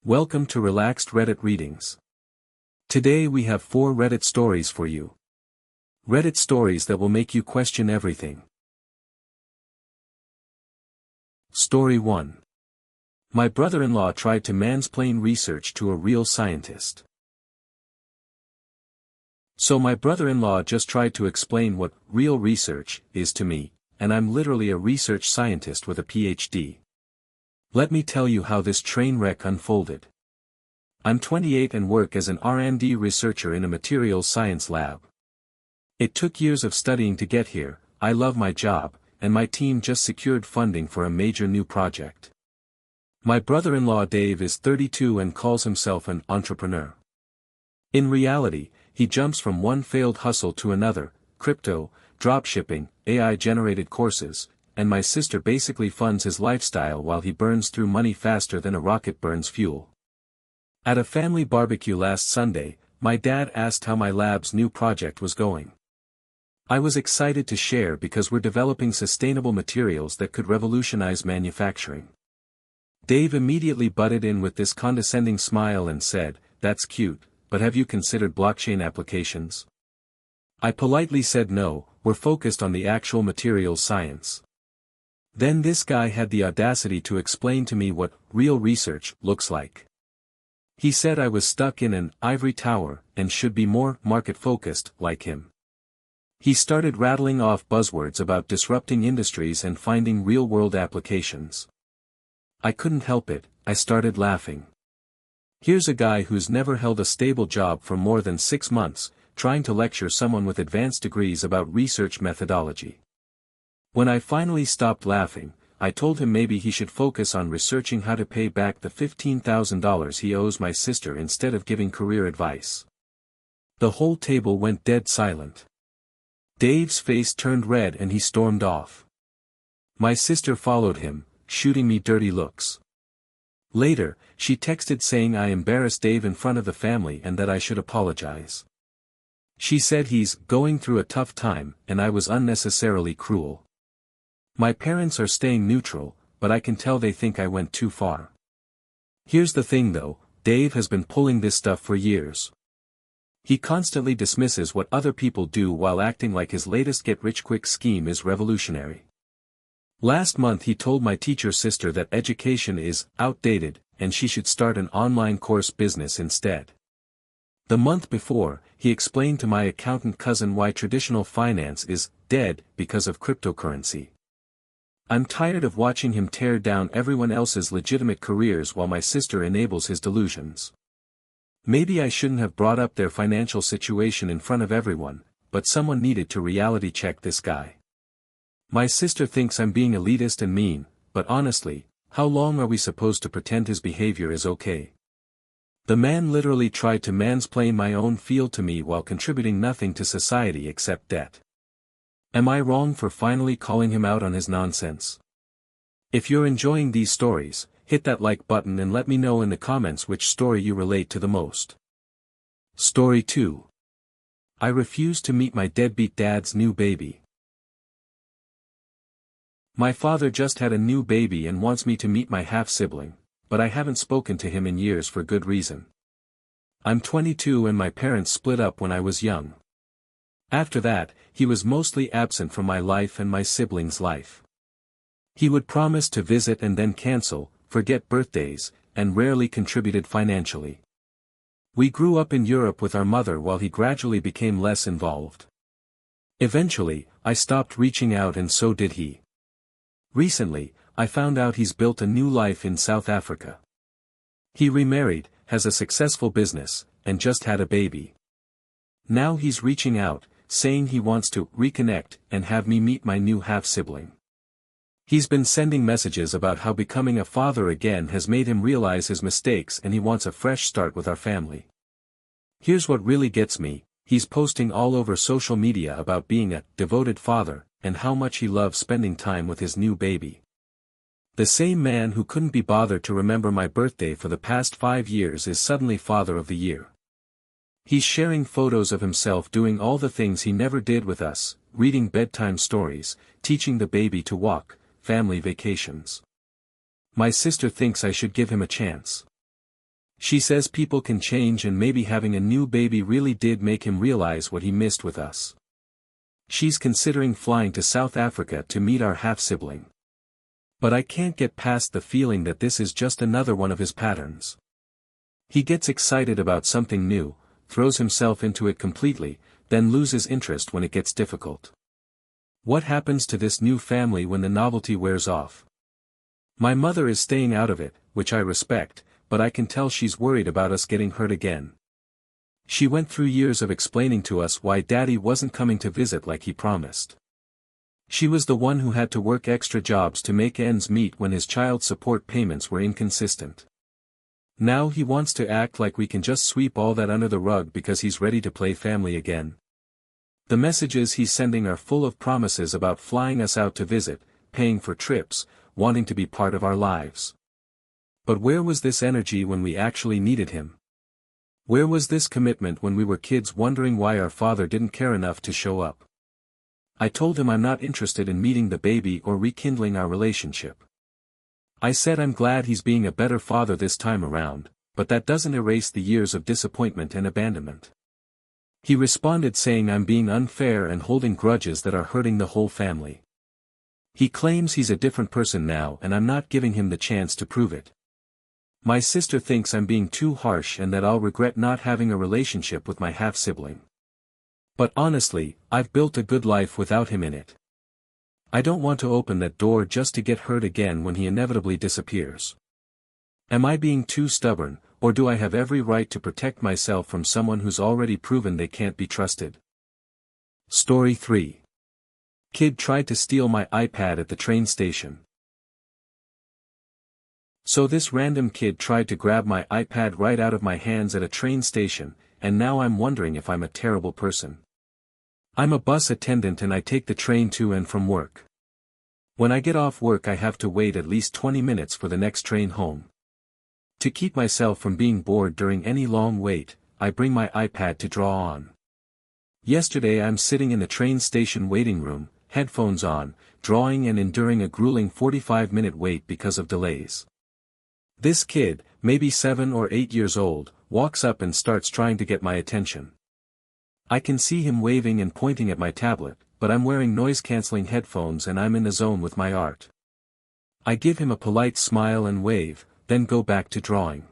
Welcome to Relaxed Reddit Readings. Today we have 4 Reddit stories for you. Reddit stories that will make you question everything. Story 1. My brother-in-law tried to mansplain research to a real scientist. So my brother-in-law just tried to explain what real research is to me, and I'm literally a research scientist with a PhD. Let me tell you how this train wreck unfolded. I'm 28 and work as an R&D researcher in a materials science lab. It took years of studying to get here. I love my job, and my team just secured funding for a major new project. My brother-in-law Dave is 32 and calls himself an entrepreneur. In reality, he jumps from one failed hustle to another: crypto, dropshipping, AI-generated courses, and my sister basically funds his lifestyle while he burns through money faster than a rocket burns fuel. At a family barbecue last Sunday, my dad asked how my lab's new project was going. I was excited to share because we're developing sustainable materials that could revolutionize manufacturing. Dave immediately butted in with this condescending smile and said, "That's cute, but have you considered blockchain applications?" I politely said no, we're focused on the actual materials science. Then this guy had the audacity to explain to me what real research looks like. He said I was stuck in an ivory tower and should be more market-focused like him. He started rattling off buzzwords about disrupting industries and finding real-world applications. I couldn't help it, I started laughing. Here's a guy who's never held a stable job for more than 6 months, trying to lecture someone with advanced degrees about research methodology. When I finally stopped laughing, I told him maybe he should focus on researching how to pay back the $15,000 he owes my sister instead of giving career advice. The whole table went dead silent. Dave's face turned red and he stormed off. My sister followed him, shooting me dirty looks. Later, she texted saying I embarrassed Dave in front of the family and that I should apologize. She said he's going through a tough time and I was unnecessarily cruel. My parents are staying neutral, but I can tell they think I went too far. Here's the thing though, Dave has been pulling this stuff for years. He constantly dismisses what other people do while acting like his latest get-rich-quick scheme is revolutionary. Last month he told my teacher sister that education is outdated, and she should start an online course business instead. The month before, he explained to my accountant cousin why traditional finance is dead because of cryptocurrency. I'm tired of watching him tear down everyone else's legitimate careers while my sister enables his delusions. Maybe I shouldn't have brought up their financial situation in front of everyone, but someone needed to reality check this guy. My sister thinks I'm being elitist and mean, but honestly, how long are we supposed to pretend his behavior is okay? The man literally tried to mansplain my own field to me while contributing nothing to society except debt. Am I wrong for finally calling him out on his nonsense? If you're enjoying these stories, hit that like button and let me know in the comments which story you relate to the most. Story 2. I refuse to meet my deadbeat dad's new baby. My father just had a new baby and wants me to meet my half-sibling, but I haven't spoken to him in years for good reason. I'm 22 and my parents split up when I was young. After that, he was mostly absent from my life and my siblings' life. He would promise to visit and then cancel, forget birthdays, and rarely contributed financially. We grew up in Europe with our mother while he gradually became less involved. Eventually, I stopped reaching out and so did he. Recently, I found out he's built a new life in South Africa. He remarried, has a successful business, and just had a baby. Now he's reaching out, saying he wants to reconnect and have me meet my new half-sibling. He's been sending messages about how becoming a father again has made him realize his mistakes and he wants a fresh start with our family. Here's what really gets me, he's posting all over social media about being a devoted father, and how much he loves spending time with his new baby. The same man who couldn't be bothered to remember my birthday for the past 5 years is suddenly Father of the Year. He's sharing photos of himself doing all the things he never did with us, reading bedtime stories, teaching the baby to walk, family vacations. My sister thinks I should give him a chance. She says people can change and maybe having a new baby really did make him realize what he missed with us. She's considering flying to South Africa to meet our half-sibling. But I can't get past the feeling that this is just another one of his patterns. He gets excited about something new, throws himself into it completely, then loses interest when it gets difficult. What happens to this new family when the novelty wears off? My mother is staying out of it, which I respect, but I can tell she's worried about us getting hurt again. She went through years of explaining to us why Daddy wasn't coming to visit like he promised. She was the one who had to work extra jobs to make ends meet when his child support payments were inconsistent. Now he wants to act like we can just sweep all that under the rug because he's ready to play family again. The messages he's sending are full of promises about flying us out to visit, paying for trips, wanting to be part of our lives. But where was this energy when we actually needed him? Where was this commitment when we were kids wondering why our father didn't care enough to show up? I told him I'm not interested in meeting the baby or rekindling our relationship. I said I'm glad he's being a better father this time around, but that doesn't erase the years of disappointment and abandonment. He responded saying I'm being unfair and holding grudges that are hurting the whole family. He claims he's a different person now and I'm not giving him the chance to prove it. My sister thinks I'm being too harsh and that I'll regret not having a relationship with my half-sibling. But honestly, I've built a good life without him in it. I don't want to open that door just to get hurt again when he inevitably disappears. Am I being too stubborn, or do I have every right to protect myself from someone who's already proven they can't be trusted? Story 3. Kid tried to steal my iPad at the train station. So this random kid tried to grab my iPad right out of my hands at a train station, and now I'm wondering if I'm a terrible person. I'm a bus attendant and I take the train to and from work. When I get off work I have to wait at least 20 minutes for the next train home. To keep myself from being bored during any long wait, I bring my iPad to draw on. Yesterday I'm sitting in the train station waiting room, headphones on, drawing and enduring a grueling 45-minute wait because of delays. This kid, maybe 7 or 8 years old, walks up and starts trying to get my attention. I can see him waving and pointing at my tablet, but I'm wearing noise-canceling headphones and I'm in the zone with my art. I give him a polite smile and wave, then go back to drawing.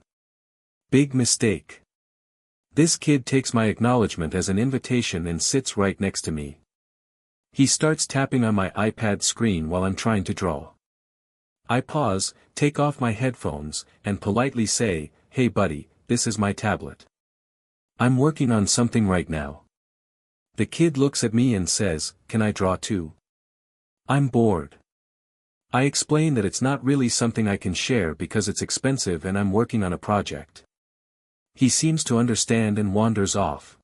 Big mistake. This kid takes my acknowledgement as an invitation and sits right next to me. He starts tapping on my iPad screen while I'm trying to draw. I pause, take off my headphones, and politely say, "Hey buddy, this is my tablet. I'm working on something right now." The kid looks at me and says, "Can I draw too?" I'm bored. I explain that it's not really something I can share because it's expensive and I'm working on a project. He seems to understand and wanders off.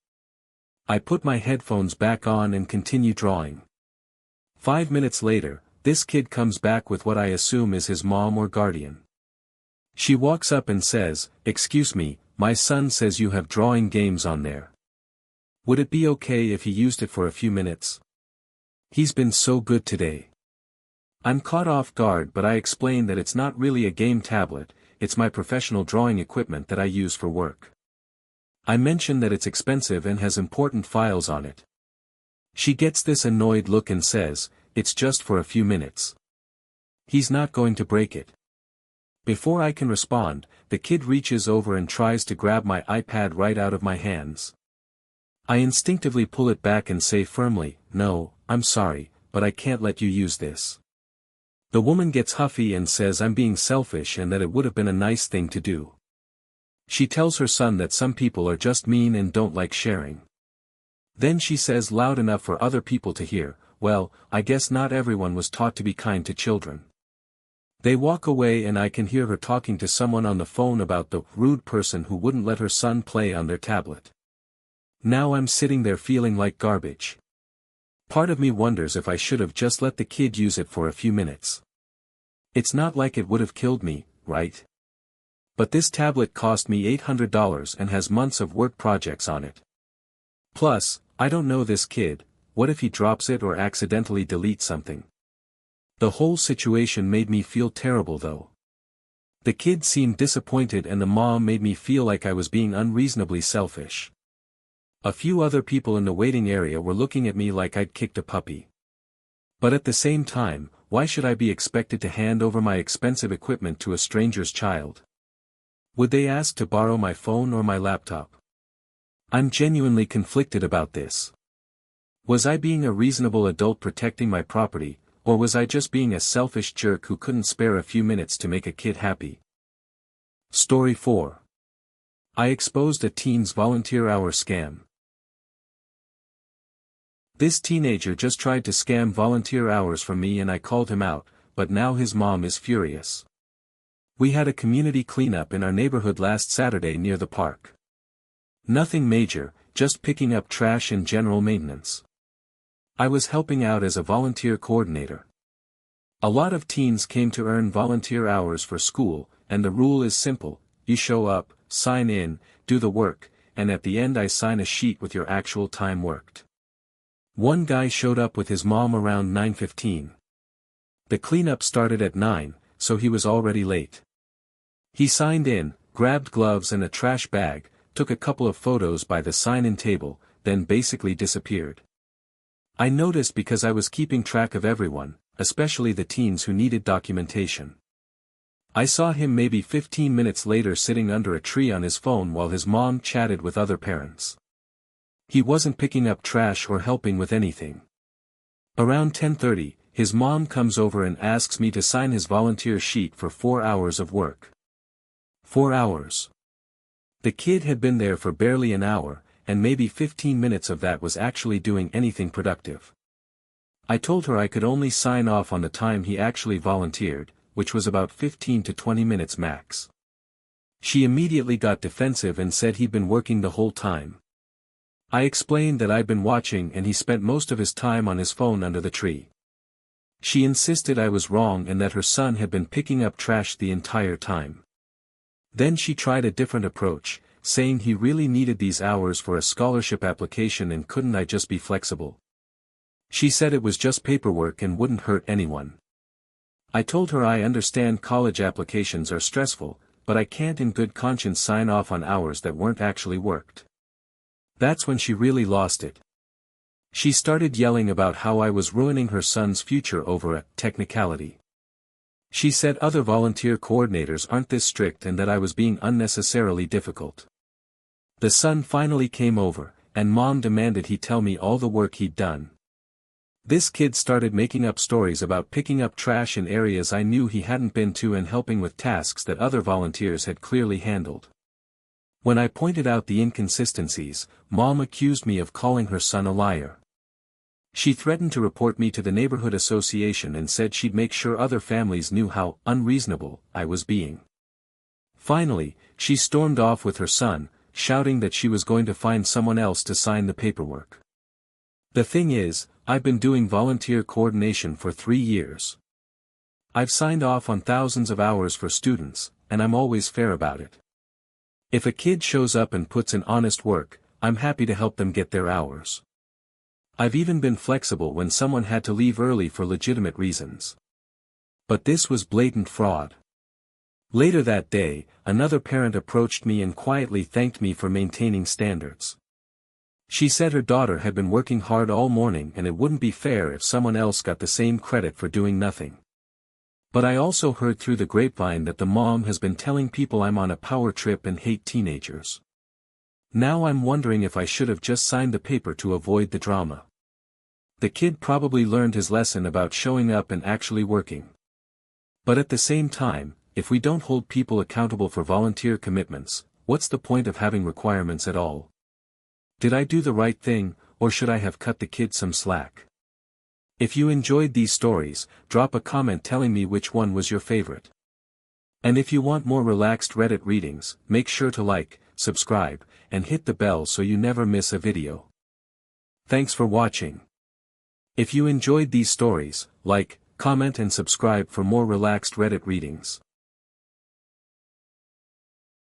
I put my headphones back on and continue drawing. 5 minutes later, this kid comes back with what I assume is his mom or guardian. She walks up and says, "Excuse me, my son says you have drawing games on there. Would it be okay if he used it for a few minutes? He's been so good today." I'm caught off guard but I explain that it's not really a game tablet, it's my professional drawing equipment that I use for work. I mention that it's expensive and has important files on it. She gets this annoyed look and says, "It's just for a few minutes. He's not going to break it." Before I can respond, the kid reaches over and tries to grab my iPad right out of my hands. I instinctively pull it back and say firmly, "No, I'm sorry, but I can't let you use this." The woman gets huffy and says I'm being selfish and that it would have been a nice thing to do. She tells her son that some people are just mean and don't like sharing. Then she says loud enough for other people to hear, "Well, I guess not everyone was taught to be kind to children." They walk away and I can hear her talking to someone on the phone about the rude person who wouldn't let her son play on their tablet. Now I'm sitting there feeling like garbage. Part of me wonders if I should have just let the kid use it for a few minutes. It's not like it would have killed me, right? But this tablet cost me $800 and has months of work projects on it. Plus, I don't know this kid, what if he drops it or accidentally deletes something? The whole situation made me feel terrible though. The kid seemed disappointed and the mom made me feel like I was being unreasonably selfish. A few other people in the waiting area were looking at me like I'd kicked a puppy. But at the same time, why should I be expected to hand over my expensive equipment to a stranger's child? Would they ask to borrow my phone or my laptop? I'm genuinely conflicted about this. Was I being a reasonable adult protecting my property, or was I just being a selfish jerk who couldn't spare a few minutes to make a kid happy? Story 4. I exposed a teen's volunteer hour scam. This teenager just tried to scam volunteer hours from me and I called him out, but now his mom is furious. We had a community cleanup in our neighborhood last Saturday near the park. Nothing major, just picking up trash and general maintenance. I was helping out as a volunteer coordinator. A lot of teens came to earn volunteer hours for school, and the rule is simple: you show up, sign in, do the work, and at the end I sign a sheet with your actual time worked. One guy showed up with his mom around 9:15. The cleanup started at 9, so he was already late. He signed in, grabbed gloves and a trash bag, took a couple of photos by the sign-in table, then basically disappeared. I noticed because I was keeping track of everyone, especially the teens who needed documentation. I saw him maybe 15 minutes later sitting under a tree on his phone while his mom chatted with other parents. He wasn't picking up trash or helping with anything. Around 10:30, his mom comes over and asks me to sign his volunteer sheet for 4 hours of work. 4 hours. The kid had been there for barely an hour, and maybe 15 minutes of that was actually doing anything productive. I told her I could only sign off on the time he actually volunteered, which was about 15 to 20 minutes max. She immediately got defensive and said he'd been working the whole time. I explained that I'd been watching and he spent most of his time on his phone under the tree. She insisted I was wrong and that her son had been picking up trash the entire time. Then she tried a different approach, saying he really needed these hours for a scholarship application and couldn't I just be flexible. She said it was just paperwork and wouldn't hurt anyone. I told her I understand college applications are stressful, but I can't in good conscience sign off on hours that weren't actually worked. That's when she really lost it. She started yelling about how I was ruining her son's future over a technicality. She said other volunteer coordinators aren't this strict and that I was being unnecessarily difficult. The son finally came over, and mom demanded he tell me all the work he'd done. This kid started making up stories about picking up trash in areas I knew he hadn't been to and helping with tasks that other volunteers had clearly handled. When I pointed out the inconsistencies, mom accused me of calling her son a liar. She threatened to report me to the neighborhood association and said she'd make sure other families knew how unreasonable I was being. Finally, she stormed off with her son, shouting that she was going to find someone else to sign the paperwork. The thing is, I've been doing volunteer coordination for 3 years. I've signed off on thousands of hours for students, and I'm always fair about it. If a kid shows up and puts in honest work, I'm happy to help them get their hours. I've even been flexible when someone had to leave early for legitimate reasons. But this was blatant fraud. Later that day, another parent approached me and quietly thanked me for maintaining standards. She said her daughter had been working hard all morning and it wouldn't be fair if someone else got the same credit for doing nothing. But I also heard through the grapevine that the mom has been telling people I'm on a power trip and hate teenagers. Now I'm wondering if I should have just signed the paper to avoid the drama. The kid probably learned his lesson about showing up and actually working. But at the same time, if we don't hold people accountable for volunteer commitments, what's the point of having requirements at all? Did I do the right thing, or should I have cut the kid some slack? If you enjoyed these stories, drop a comment telling me which one was your favorite. And if you want more relaxed Reddit readings, make sure to like, subscribe, and hit the bell so you never miss a video. Thanks for watching. If you enjoyed these stories, like, comment and subscribe for more relaxed Reddit readings.